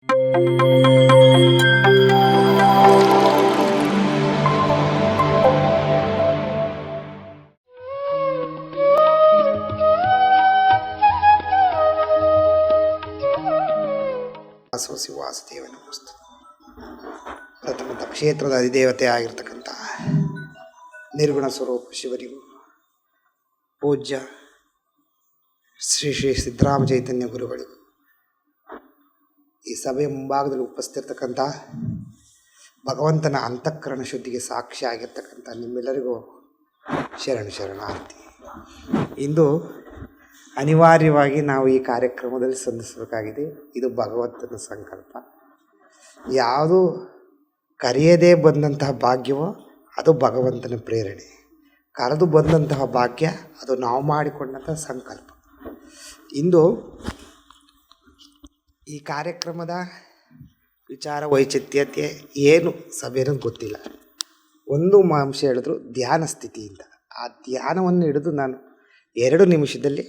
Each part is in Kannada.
ವಾಸವಸಿ ವಾಸುದೇವನ ವಸ್ತು ಪ್ರಥಮ ಕ್ಷೇತ್ರದ ಅಧಿದೇವತೆ ಆಗಿರ್ತಕ್ಕಂಥ ನಿರ್ಗುಣ ಸ್ವರೂಪ ಶಿವರಿಗೂ ಪೂಜ್ಯ ಶ್ರೀ ಶ್ರೀ ಸಿದ್ದರಾಮ ಚೈತನ್ಯ ಗುರುಗಳಿಗೂ ಈ ಸಭೆಯ ಮುಂಭಾಗದಲ್ಲಿ ಉಪಸ್ಥಿತಿರ್ತಕ್ಕಂಥ ಭಗವಂತನ ಅಂತಃಕರಣ ಶುದ್ಧಿಗೆ ಸಾಕ್ಷಿ ಆಗಿರ್ತಕ್ಕಂಥ ನಿಮ್ಮೆಲ್ಲರಿಗೂ ಶರಣಾರ್ಥಿ. ಇಂದು ಅನಿವಾರ್ಯವಾಗಿ ನಾವು ಈ ಕಾರ್ಯಕ್ರಮದಲ್ಲಿ ಸಂಧಿಸಬೇಕಾಗಿದೆ. ಇದು ಭಗವಂತನ ಸಂಕಲ್ಪ. ಯಾವುದು ಕರೆಯದೇ ಬಂದಂತಹ ಭಾಗ್ಯವೋ ಅದು ಭಗವಂತನ ಪ್ರೇರಣೆ, ಕರೆದು ಬಂದಂತಹ ಭಾಗ್ಯ ಅದು ನಾವು ಮಾಡಿಕೊಂಡಂತಹ ಸಂಕಲ್ಪ. ಇಂದು ಈ ಕಾರ್ಯಕ್ರಮದ ವಿಚಾರ ವೈಚಿತ್ಯತೆ ಏನು ಸಭೆನೂ ಗೊತ್ತಿಲ್ಲ. ಒಂದು ಅಂಶ ಹೇಳಿದ್ರು ಧ್ಯಾನ ಸ್ಥಿತಿಯಿಂದ. ಆ ಧ್ಯಾನವನ್ನು ಹಿಡಿದು ನಾನು 2 ನಿಮಿಷದಲ್ಲಿ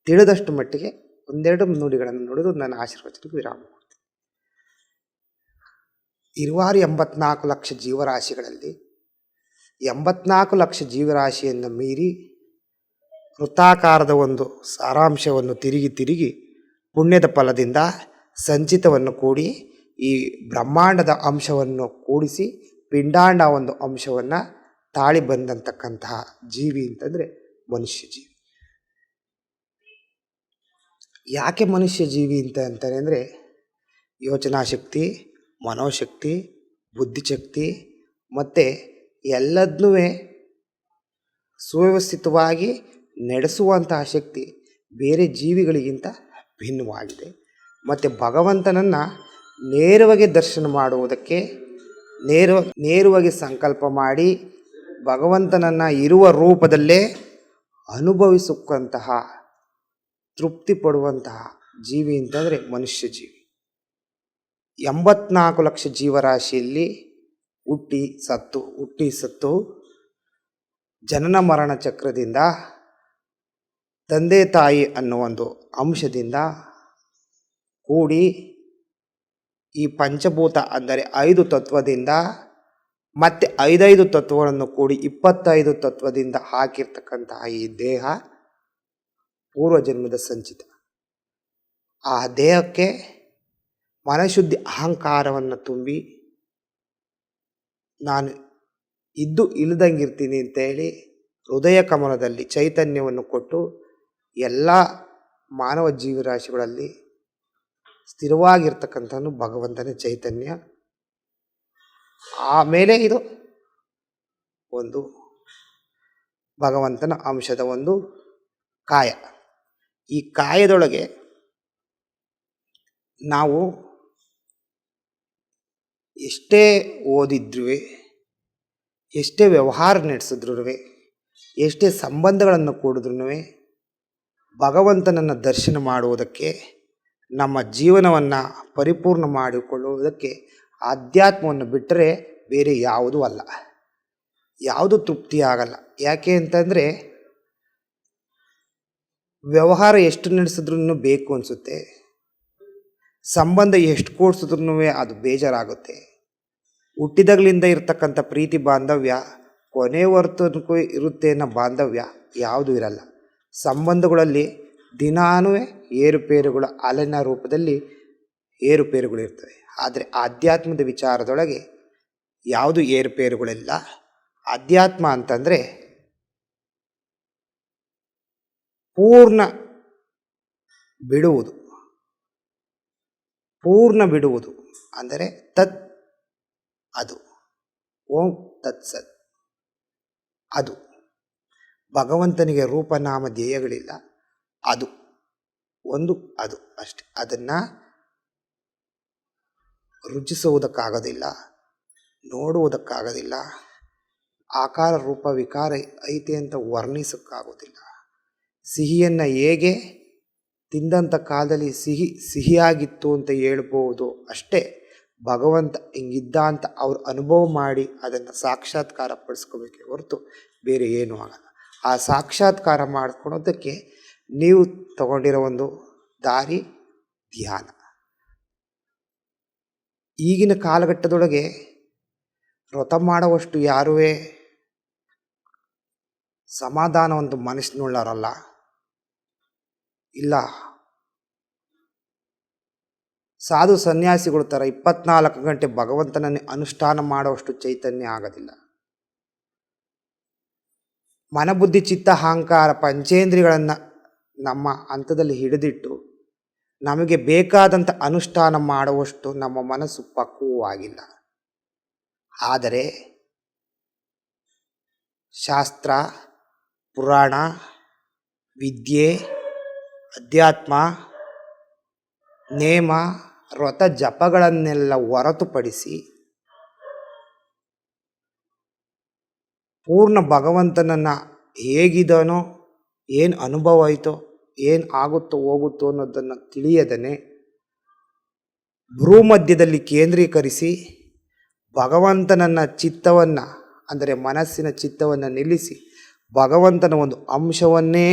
ತಿಳಿದಷ್ಟು ಮಟ್ಟಿಗೆ ಒಂದೆರಡು ನುಡಿಗಳನ್ನು ನುಡಿದು ನನ್ನ ಆಶೀರ್ವಚನಕ್ಕೆ ವಿರಾಮ ಕೊಡ್ತೀನಿ. ಇರುವಾರು 84 ಲಕ್ಷ ಜೀವರಾಶಿಗಳಲ್ಲಿ 84 ಲಕ್ಷ ಜೀವರಾಶಿಯನ್ನು ಮೀರಿ ವೃತ್ತಾಕಾರದ ಒಂದು ಸಾರಾಂಶವನ್ನು ತಿರುಗಿ ಪುಣ್ಯದ ಫಲದಿಂದ ಸಂಚಿತವನ್ನು ಕೂಡಿ ಈ ಬ್ರಹ್ಮಾಂಡದ ಅಂಶವನ್ನು ಕೂಡಿಸಿ ಪಿಂಡಾಂಡ ಒಂದು ಅಂಶವನ್ನು ತಾಳಿ ಬಂದಂತಕ್ಕಂತಹ ಜೀವಿ ಅಂತಂದರೆ ಮನುಷ್ಯ ಜೀವಿ. ಯಾಕೆ ಮನುಷ್ಯ ಜೀವಿ ಅಂತಾರೆ ಅಂದರೆ ಯೋಚನಾ ಶಕ್ತಿ, ಮನೋಶಕ್ತಿ, ಬುದ್ಧಿಶಕ್ತಿ ಮತ್ತು ಎಲ್ಲದನ್ನೂ ಸುವ್ಯವಸ್ಥಿತವಾಗಿ ನಡೆಸುವಂತಹ ಶಕ್ತಿ ಬೇರೆ ಜೀವಿಗಳಿಗಿಂತ ಭಿನ್ನವಾಗಿದೆ. ಮತ್ತು ಭಗವಂತನನ್ನು ನೇರವಾಗಿ ದರ್ಶನ ಮಾಡುವುದಕ್ಕೆ ನೇರವಾಗಿ ಸಂಕಲ್ಪ ಮಾಡಿ ಭಗವಂತನನ್ನು ಇರುವ ರೂಪದಲ್ಲೇ ಅನುಭವಿಸುವಂತಹ ತೃಪ್ತಿ ಪಡುವಂತಹ ಜೀವಿ ಅಂತಂದರೆ ಮನುಷ್ಯ ಜೀವಿ. 84 ಲಕ್ಷ ಜೀವರಾಶಿಯಲ್ಲಿ ಹುಟ್ಟಿ ಸತ್ತು ಜನನ ಮರಣ ಚಕ್ರದಿಂದ ತಂದೆ ತಾಯಿ ಅನ್ನೋ ಒಂದು ಅಂಶದಿಂದ ಕೂಡಿ ಈ ಪಂಚಭೂತ ಅಂದರೆ 5 ತತ್ವದಿಂದ ಮತ್ತು 5 ತತ್ವಗಳನ್ನು ಕೂಡಿ 25 ತತ್ವದಿಂದ ಹಾಕಿರ್ತಕ್ಕಂತಹ ಈ ದೇಹ ಪೂರ್ವಜನ್ಮದ ಸಂಚಿತ. ಆ ದೇಹಕ್ಕೆ ಮನಶುದ್ಧಿ ಅಹಂಕಾರವನ್ನು ತುಂಬಿ ನಾನು ಇದ್ದು ಇಲ್ಲದಂಗಿರ್ತೀನಿ ಅಂತೇಳಿ ಹೃದಯ ಕಮಲದಲ್ಲಿ ಚೈತನ್ಯವನ್ನು ಕೊಟ್ಟು ಎಲ್ಲ ಮಾನವ ಜೀವರಾಶಿಗಳಲ್ಲಿ ಸ್ಥಿರವಾಗಿರ್ತಕ್ಕಂಥದ್ದು ಭಗವಂತನ ಚೈತನ್ಯ. ಆಮೇಲೆ ಇದು ಒಂದು ಭಗವಂತನ ಅಂಶದ ಒಂದು ಕಾಯ. ಈ ಕಾಯದೊಳಗೆ ನಾವು ಎಷ್ಟೇ ಓದಿದ್ರೂ, ಎಷ್ಟೇ ವ್ಯವಹಾರ ನಡೆಸಿದ್ರೂ, ಎಷ್ಟೇ ಸಂಬಂಧಗಳನ್ನು ಕೂಡಿದ್ರೂ ಭಗವಂತನನ್ನು ದರ್ಶನ ಮಾಡುವುದಕ್ಕೆ, ನಮ್ಮ ಜೀವನವನ್ನು ಪರಿಪೂರ್ಣ ಮಾಡಿಕೊಳ್ಳುವುದಕ್ಕೆ ಆಧ್ಯಾತ್ಮವನ್ನು ಬಿಟ್ಟರೆ ಬೇರೆ ಯಾವುದೂ ಅಲ್ಲ. ಯಾವುದು ತೃಪ್ತಿಯಾಗಲ್ಲ. ಯಾಕೆ ಅಂತಂದರೆ ವ್ಯವಹಾರ ಎಷ್ಟು ನಡೆಸಿದ್ರೂ ಬೇಕು ಅನಿಸುತ್ತೆ, ಸಂಬಂಧ ಎಷ್ಟು ಕೂಡಿಸಿದ್ರೂ ಅದು ಬೇಜಾರಾಗುತ್ತೆ. ಹುಟ್ಟಿದಾಗಲಿಂದ ಇರ್ತಕ್ಕಂಥ ಪ್ರೀತಿ ಬಾಂಧವ್ಯ ಕೊನೆವರೆಗೂ ಇರುತ್ತೆ ಅನ್ನೋ ಬಾಂಧವ್ಯ ಯಾವುದೂ ಇರಲ್ಲ. ಸಂಬಂಧಗಳಲ್ಲಿ ದಿನಾನೂ ಏರುಪೇರುಗಳ ಅಲೆನ ರೂಪದಲ್ಲಿ ಏರುಪೇರುಗಳಿರ್ತವೆ. ಆದರೆ ಆಧ್ಯಾತ್ಮದ ವಿಚಾರದೊಳಗೆ ಯಾವುದು ಏರುಪೇರುಗಳಿಲ್ಲ. ಆಧ್ಯಾತ್ಮ ಅಂತಂದರೆ ಪೂರ್ಣ ಬಿಡುವುದು ಅಂದರೆ ತತ್ ಅದು, ಓಂ ತತ್ಸತ್. ಅದು ಭಗವಂತನಿಗೆ ರೂಪನಾಮ ಧ್ಯೇಯಗಳಿಲ್ಲ. ಅದು ಅಷ್ಟೆ. ಅದನ್ನು ರುಚಿಸುವುದಕ್ಕಾಗೋದಿಲ್ಲ, ನೋಡುವುದಕ್ಕಾಗೋದಿಲ್ಲ, ಆಕಾರ ರೂಪ ವಿಕಾರ ಐತೆ ಅಂತ ವರ್ಣಿಸೋಕ್ಕಾಗೋದಿಲ್ಲ. ಸಿಹಿಯನ್ನು ಹೇಗೆ ತಿಂದಂಥ ಕಾಲದಲ್ಲಿ ಸಿಹಿಯಾಗಿತ್ತು ಅಂತ ಹೇಳ್ಬೋದು ಅಷ್ಟೇ. ಭಗವಂತ ಹಿಂಗಿದ್ದ ಅಂತ ಅವ್ರು ಅನುಭವ ಮಾಡಿ ಅದನ್ನು ಸಾಕ್ಷಾತ್ಕಾರ ಪಡಿಸ್ಕೋಬೇಕೆ ಹೊರತು ಬೇರೆ ಏನೂ ಆಗಲ್ಲ. ಆ ಸಾಕ್ಷಾತ್ಕಾರ ಮಾಡ್ಕೊಳೋದಕ್ಕೆ ನೀವು ತಗೊಂಡಿರೋ ಒಂದು ದಾರಿ ಧ್ಯಾನ. ಈಗಿನ ಕಾಲಘಟ್ಟದೊಳಗೆ ವ್ರತ ಮಾಡುವಷ್ಟು ಯಾರೂ ಸಮಾಧಾನ ಒಂದು ಮನಸ್ಸಿನುಳ್ಳವರಲ್ಲ. ಇಲ್ಲ, ಸಾಧು ಸನ್ಯಾಸಿಗಳ ಥರ 24 ಗಂಟೆ ಭಗವಂತನನ್ನೇ ಅನುಷ್ಠಾನ ಮಾಡುವಷ್ಟು ಚೈತನ್ಯ ಆಗೋದಿಲ್ಲ. ಮನಬುದ್ಧಿ ಚಿತ್ತ ಅಹಂಕಾರ ಪಂಚೇಂದ್ರಿಯಗಳನ್ನು ನಮ್ಮ ಹಂತದಲ್ಲಿ ಹಿಡಿದಿಟ್ಟು ನಮಗೆ ಬೇಕಾದಂಥ ಅನುಷ್ಠಾನ ಮಾಡುವಷ್ಟು ನಮ್ಮ ಮನಸ್ಸು ಪಕ್ವವಾಗಿಲ್ಲ. ಆದರೆ ಶಾಸ್ತ್ರ, ಪುರಾಣ, ವಿದ್ಯೆ, ಅಧ್ಯಾತ್ಮ, ನೇಮ, ವ್ರತ ಜಪಗಳನ್ನೆಲ್ಲ ಹೊರತುಪಡಿಸಿ ಪೂರ್ಣ ಭಗವಂತನನ್ನು ಹೇಗಿದನೋ, ಏನು ಅನುಭವ ಆಯಿತೋ, ಏನು ಆಗುತ್ತೋ ಹೋಗುತ್ತೋ ಅನ್ನೋದನ್ನು ತಿಳಿಯದೇ ಭ್ರೂಮಧ್ಯದಲ್ಲಿ ಕೇಂದ್ರೀಕರಿಸಿ ಭಗವಂತನನ್ನ ಚಿತ್ತವನ್ನು, ಅಂದರೆ ಮನಸ್ಸಿನ ಚಿತ್ತವನ್ನು ನಿಲ್ಲಿಸಿ ಭಗವಂತನ ಒಂದು ಅಂಶವನ್ನೇ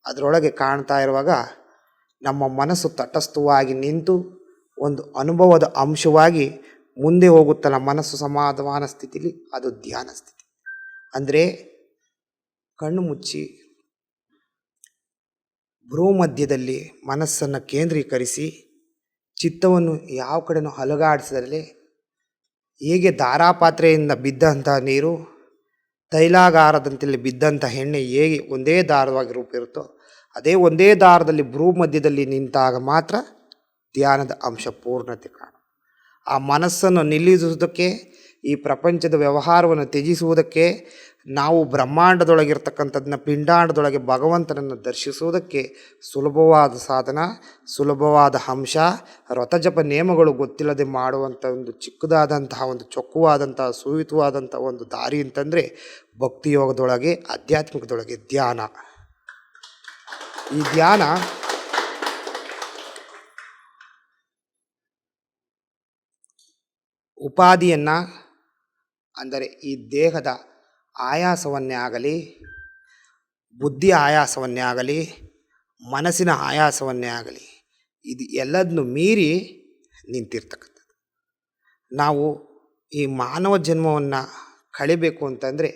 ಅದರೊಳಗೆ ಕಾಣ್ತಾ ಇರುವಾಗ ನಮ್ಮ ಮನಸ್ಸು ತಟಸ್ಥವಾಗಿ ನಿಂತು ಒಂದು ಅನುಭವದ ಅಂಶವಾಗಿ ಮುಂದೆ ಹೋಗುತ್ತಲ್ಲ ಮನಸ್ಸು ಸಮಾಧಾನ ಸ್ಥಿತಿಲಿ, ಅದು ಧ್ಯಾನ ಸ್ಥಿತಿ. ಅಂದರೆ ಕಣ್ಣು ಮುಚ್ಚಿ ಭ್ರೂಮಧ್ಯದಲ್ಲಿ ಮನಸ್ಸನ್ನು ಕೇಂದ್ರೀಕರಿಸಿ ಚಿತ್ತವನ್ನು ಯಾವ ಕಡೆನೂ ಅಲುಗಾಡಿಸದಲ್ಲೇ, ಹೇಗೆ ಧಾರಾಪಾತ್ರೆಯಿಂದ ಬಿದ್ದಂಥ ನೀರು ತೈಲಾಗಾರದಂತೆಲ್ಲಿ ಬಿದ್ದಂಥ ಎಣ್ಣೆ ಹೇಗೆ ಒಂದೇ ದಾರವಾಗಿ ರೂಪ ಇರುತ್ತೋ, ಅದೇ ಒಂದೇ ದಾರದಲ್ಲಿ ಭ್ರೂಮಧ್ಯದಲ್ಲಿ ನಿಂತಾಗ ಮಾತ್ರ ಧ್ಯಾನದ ಅಂಶ ಪೂರ್ಣತೆ ಕಾಣ. ಆ ಮನಸ್ಸನ್ನು ನಿಲ್ಲಿಸುವುದಕ್ಕೆ, ಈ ಪ್ರಪಂಚದ ವ್ಯವಹಾರವನ್ನು ತ್ಯಜಿಸುವುದಕ್ಕೆ, ನಾವು ಬ್ರಹ್ಮಾಂಡದೊಳಗಿರ್ತಕ್ಕಂಥದ್ದನ್ನ ಪಿಂಡಾಂಡದೊಳಗೆ ಭಗವಂತನನ್ನು ದರ್ಶಿಸುವುದಕ್ಕೆ ಸುಲಭವಾದ ಸಾಧನ, ಸುಲಭವಾದ ಅಂಶ, ವ್ರತಜಪ ನೇಮಗಳು ಗೊತ್ತಿಲ್ಲದೆ ಮಾಡುವಂಥ ಒಂದು ಚಿಕ್ಕದಾದಂತಹ ಒಂದು ಚೊಕ್ಕವಾದಂತಹ ಸುವಿತವಾದಂಥ ಒಂದು ದಾರಿ ಅಂತಂದರೆ ಭಕ್ತಿಯೋಗದೊಳಗೆ, ಆಧ್ಯಾತ್ಮಿಕದೊಳಗೆ ಧ್ಯಾನ. ಈ ಧ್ಯಾನ ಉಪಾಧಿಯನ್ನು, ಅಂದರೆ ಈ ದೇಹದ ಆಯಾಸವನ್ನೇ ಆಗಲಿ, ಬುದ್ಧಿ ಆಯಾಸವನ್ನೇ ಆಗಲಿ, ಮನಸ್ಸಿನ ಆಯಾಸವನ್ನೇ ಆಗಲಿ, ಇದು ಎಲ್ಲದನ್ನು ಮೀರಿ ನಿಂತಿರ್ತಕ್ಕಂಥದ್ದು. ನಾವು ಈ ಮಾನವ ಜನ್ಮವನ್ನು ಕಳಿಬೇಕು ಅಂತಂದರೆ,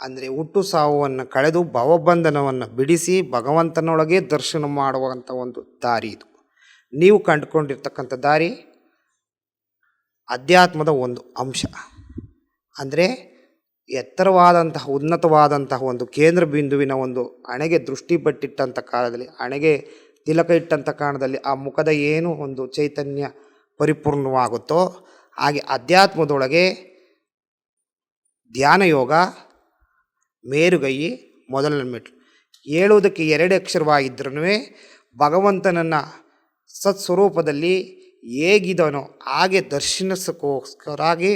ಅಂದರೆ ಹುಟ್ಟು ಸಾವನ್ನು ಕಳೆದು ಭವಬಂಧನವನ್ನು ಬಿಡಿಸಿ ಭಗವಂತನೊಳಗೆ ದರ್ಶನ ಮಾಡುವಂಥ ಒಂದು ದಾರಿ ಇದು. ನೀವು ಕಂಡುಕೊಂಡಿರ್ತಕ್ಕಂಥ ದಾರಿ ಅಧ್ಯಾತ್ಮದ ಒಂದು ಅಂಶ. ಅಂದರೆ ಎತ್ತರವಾದಂತಹ ಉನ್ನತವಾದಂತಹ ಒಂದು ಕೇಂದ್ರ ಬಿಂದುವಿನ ಒಂದು ಹಣೆಗೆ ದೃಷ್ಟಿ ಪಟ್ಟಿಟ್ಟಂಥ ಕಾಲದಲ್ಲಿ, ಹಣೆಗೆ ತಿಲಕ ಇಟ್ಟಂಥ ಕಾರಣದಲ್ಲಿ ಆ ಮುಖದ ಏನು ಒಂದು ಚೈತನ್ಯ ಪರಿಪೂರ್ಣವಾಗುತ್ತೋ, ಹಾಗೆ ಅಧ್ಯಾತ್ಮದೊಳಗೆ ಧ್ಯಾನ ಯೋಗ ಮೇರುಗೈ ಮೊದಲನೇ ಮೆಟ್ಲು. ಹೇಳುವುದಕ್ಕೆ 2 ಅಕ್ಷರವಾಗಿದ್ರೂ ಭಗವಂತನನ್ನು ಸತ್ಸ್ವರೂಪದಲ್ಲಿ ಹೇಗಿದನೋ ಹಾಗೆ ದರ್ಶನಿಸೋಕ್ಕೋಸ್ಕರಾಗಿ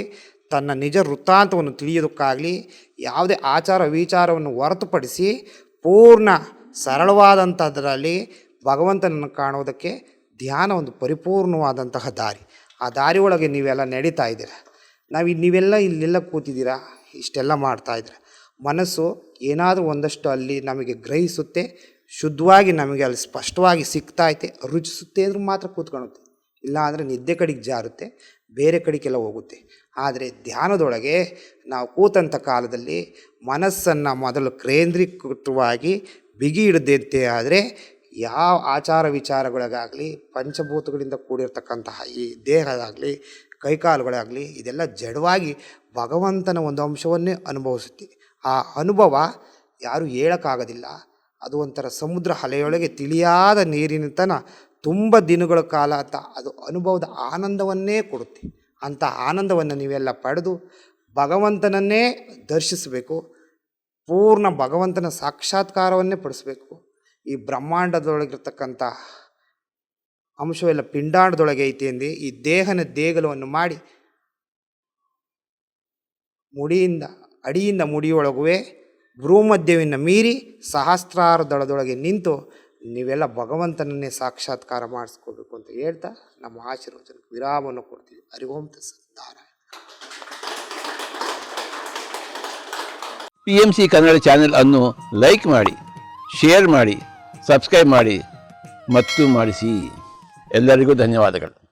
ತನ್ನ ನಿಜ ವೃತ್ತಾಂತವನ್ನು ತಿಳಿಯೋದಕ್ಕಾಗಲಿ, ಯಾವುದೇ ಆಚಾರ ವಿಚಾರವನ್ನು ಹೊರತುಪಡಿಸಿ ಪೂರ್ಣ ಸರಳವಾದಂಥದ್ರಲ್ಲಿ ಭಗವಂತನನ್ನು ಕಾಣುವುದಕ್ಕೆ ಧ್ಯಾನ ಒಂದು ಪರಿಪೂರ್ಣವಾದಂತಹ ದಾರಿ. ಆ ದಾರಿ ಒಳಗೆ ನೀವೆಲ್ಲ ನಡೀತಾ ಇದ್ದೀರ. ನೀವೆಲ್ಲ ಇಲ್ಲೆಲ್ಲ ಕೂತಿದ್ದೀರಾ, ಇಷ್ಟೆಲ್ಲ ಮಾಡ್ತಾಯಿದ್ದೀರ. ಮನಸ್ಸು ಏನಾದರೂ ಒಂದಷ್ಟು ಅಲ್ಲಿ ನಮಗೆ ಗ್ರಹಿಸುತ್ತೆ, ಶುದ್ಧವಾಗಿ ನಮಗೆ ಅಲ್ಲಿ ಸ್ಪಷ್ಟವಾಗಿ ಸಿಗ್ತಾಯಿತೆ, ರುಚಿಸುತ್ತೆ ಅಂದ್ರೆ ಮಾತ್ರ ಕೂತ್ಕೊಳ್ಳುತ್ತೆ. ಇಲ್ಲ ಅಂದರೆ ನಿದ್ದೆ ಕಡೆಗೆ ಜಾರುತ್ತೆ, ಬೇರೆ ಕಡೆಗೆಲ್ಲ ಹೋಗುತ್ತೆ. ಆದರೆ ಧ್ಯಾನದೊಳಗೆ ನಾವು ಕೂತಂಥ ಕಾಲದಲ್ಲಿ ಮನಸ್ಸನ್ನು ಮೊದಲು ಕೇಂದ್ರೀಕೃತವಾಗಿ ಬಿಗಿ ಹಿಡಿದಂತೆ ಆದರೆ ಯಾವ ಆಚಾರ ವಿಚಾರಗಳಿಗಾಗಲಿ, ಪಂಚಭೂತಗಳಿಂದ ಕೂಡಿರ್ತಕ್ಕಂತಹ ಈ ದೇಹದಾಗಲಿ, ಕೈಕಾಲುಗಳಾಗಲಿ, ಇದೆಲ್ಲ ಜಡವಾಗಿ ಭಗವಂತನ ಒಂದು ಅಂಶವನ್ನೇ ಅನುಭವಿಸುತ್ತೆ. ಆ ಅನುಭವ ಯಾರೂ ಹೇಳೋಕ್ಕಾಗೋದಿಲ್ಲ. ಅದು ಒಂಥರ ಸಮುದ್ರ ಅಲೆಯೊಳಗೆ ತಿಳಿಯಾದ ನೀರಿನ ತನ ತುಂಬ ದಿನಗಳ ಕಾಲ ಅಂತ ಅದು ಅನುಭವದ ಆನಂದವನ್ನೇ ಕೊಡುತ್ತೆ. ಅಂಥ ಆನಂದವನ್ನು ನೀವೆಲ್ಲ ಪಡೆದು ಭಗವಂತನನ್ನೇ ದರ್ಶಿಸಬೇಕು, ಪೂರ್ಣ ಭಗವಂತನ ಸಾಕ್ಷಾತ್ಕಾರವನ್ನೇ ಪಡಿಸಬೇಕು. ಈ ಬ್ರಹ್ಮಾಂಡದೊಳಗಿರ್ತಕ್ಕಂಥ ಅಂಶವೆಲ್ಲ ಪಿಂಡಾಂಡದೊಳಗೆ ಐತಿ ಎಂದೇ ಈ ದೇಹನ ದೇಗಲವನ್ನು ಮಾಡಿ ಅಡಿಯಿಂದ ಮುಡಿಯೊಳಗುವೆ ಭ್ರೂಮಧ್ಯವನ್ನು ಮೀರಿ ಸಹಸ್ರಾರ ದಳದೊಳಗೆ ನಿಂತು ನೀವೆಲ್ಲ ಭಗವಂತನನ್ನೇ ಸಾಕ್ಷಾತ್ಕಾರ ಮಾಡಿಸ್ಕೋಬೇಕು ಅಂತ ಹೇಳ್ತಾ ನಮ್ಮ ಆಶೀರ್ವಚನಕ್ಕೆ ವಿರಾಮವನ್ನು ಕೊಡ್ತೀವಿ. ಹರಿಓಂ ತತ್ಸತ್. PMC ಕನ್ನಡ ಚಾನೆಲ್ ಅನ್ನು ಲೈಕ್ ಮಾಡಿ, ಶೇರ್ ಮಾಡಿ, ಸಬ್ಸ್ಕ್ರೈಬ್ ಮಾಡಿ ಮತ್ತು ಮಾಡಿಸಿ. ಎಲ್ಲರಿಗೂ ಧನ್ಯವಾದಗಳು.